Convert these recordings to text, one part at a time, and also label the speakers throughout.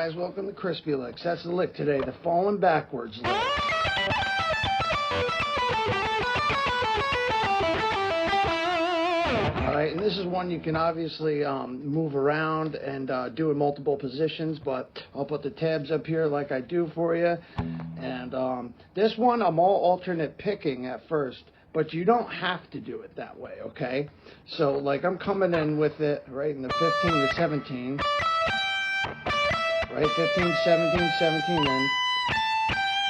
Speaker 1: guys, welcome to Crispy Licks. That's the lick today, the falling backwards lick. Alright, and this is one you can obviously move around and do in multiple positions, but I'll put the tabs up here like I do for you. And this one I'm all alternate picking at first, but you don't have to do it that way, okay? So like I'm coming in with it right in the 15 to 17. Right, 15, 17, 17, then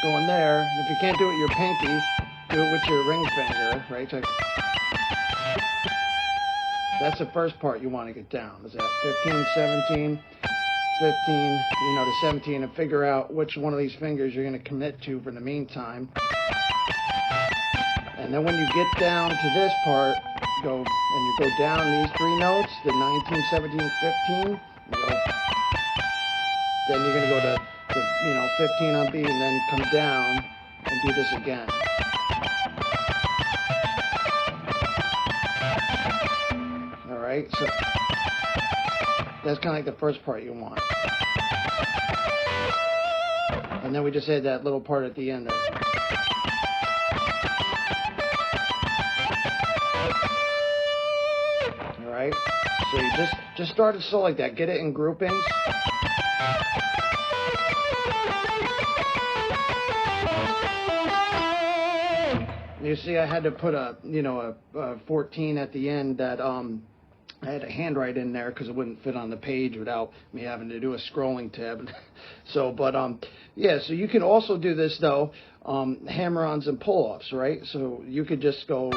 Speaker 1: going there. And if you can't do it with your pinky, do it with your ring finger, right? So that's the first part you want to get down. Is that 15, 17, 15, to 17, and figure out which one of these fingers you're going to commit to for the meantime. And then when you get down to this part, you go down these three notes, the 19, 17, 15, then you're going to go to 15 on B and then come down and do this again. Alright, so that's kind of like the first part you want. And then we just add that little part at the end there. Alright, so you just start it slow like that. Get it in groupings. You see, I had to put a 14 at the end that I had to handwrite in there because it wouldn't fit on the page without me having to do a scrolling tab. So, yeah, so you can also do this though, hammer-ons and pull-ups, right? So you could just go.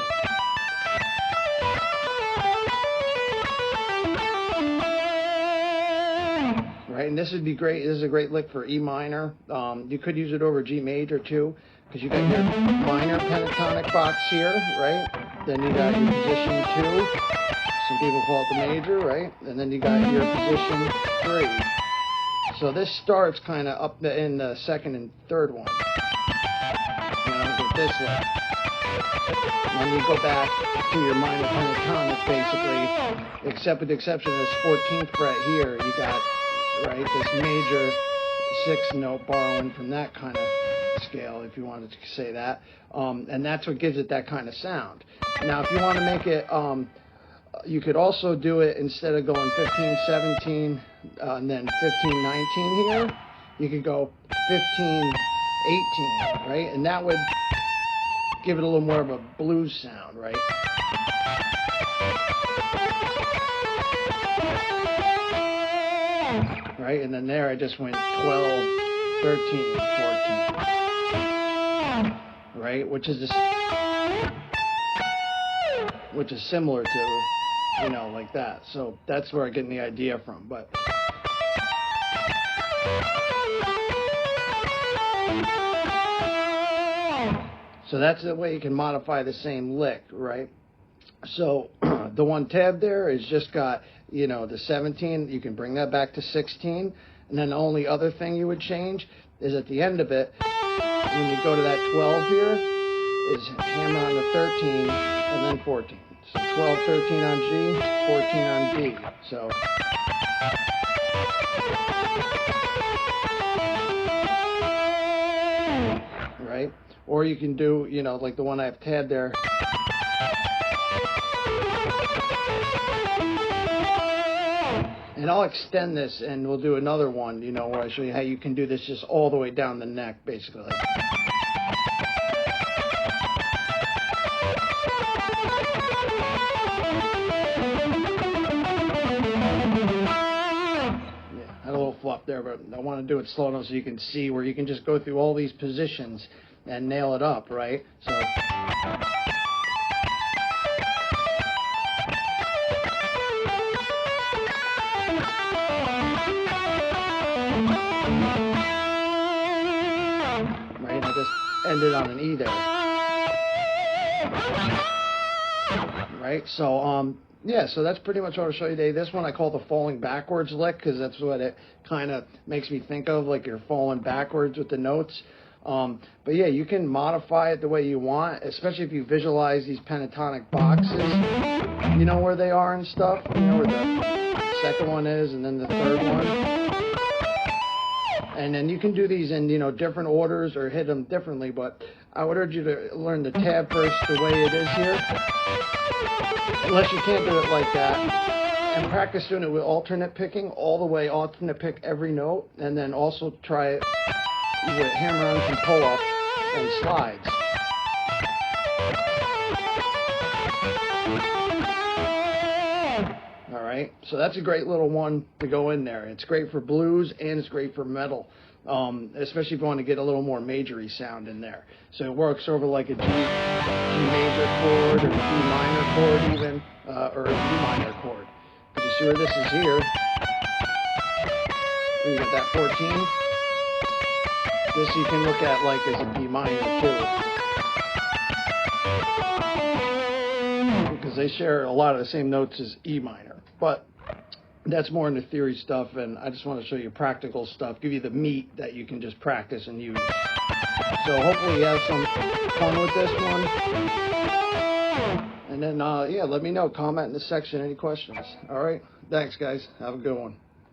Speaker 1: Right, and this would be great. This is a great lick for E minor. You could use it over G major too, because you got your minor pentatonic box here, right? Then you got your position 2. Some people call it the major, right? And then you got your position 3. So this starts kind of up in the second and third one. With this lick. And then you go back to your minor pentatonic, basically, except with the exception of this 14th fret here, you got, right, this major 6th note borrowing from that kind of scale, if you wanted to say that, and that's what gives it that kind of sound. Now if you want to make it, you could also do it instead of going 15, 17, and then 15, 19 here, you could go 15, 18, right, and that would give it a little more of a blues sound, right? Right, and then there I just went 12, 13, 14. Right, which is similar to, like that. So that's where I'm getting the idea from. But so that's the way you can modify the same lick, right? So the one tab there is just got, the 17. You can bring that back to 16. And then the only other thing you would change is at the end of it, when you go to that 12 here, is hammer on the 13 and then 14. So 12, 13 on G, 14 on D. So right? Or you can do, like the one I have tabbed there. And I'll extend this and we'll do another one, where I show you how you can do this just all the way down the neck, basically. Yeah, had a little flop there, but I want to do it slow enough so you can see where you can just go through all these positions and nail it up, right? So. Right, I just ended on an E there. Right, so yeah, so that's pretty much what I'll show you today. This one I call the falling backwards lick because that's what it kind of makes me think of, like you're falling backwards with the notes. But yeah, you can modify it the way you want, especially if you visualize these pentatonic boxes, where they are and stuff, where the second one is and then the third one. And then you can do these in, different orders or hit them differently, but I would urge you to learn the tab first the way it is here, unless you can't do it like that, and practice doing it with alternate picking, all the way alternate pick every note, and then also try it with hammer-ons and pull-ups and slides. Alright, so that's a great little one to go in there. It's great for blues and it's great for metal, especially if you want to get a little more majory sound in there. So it works over like a G major chord or a D minor chord even, or a D minor chord. Because you see where this is here, where you got that 14. This you can look at like as a D minor too. Because they share a lot of the same notes as E minor. But that's more in the theory stuff, and I just want to show you practical stuff, give you the meat that you can just practice and use. So hopefully you have some fun with this one. And then, yeah, let me know. Comment in the section any questions. All right? Thanks, guys. Have a good one.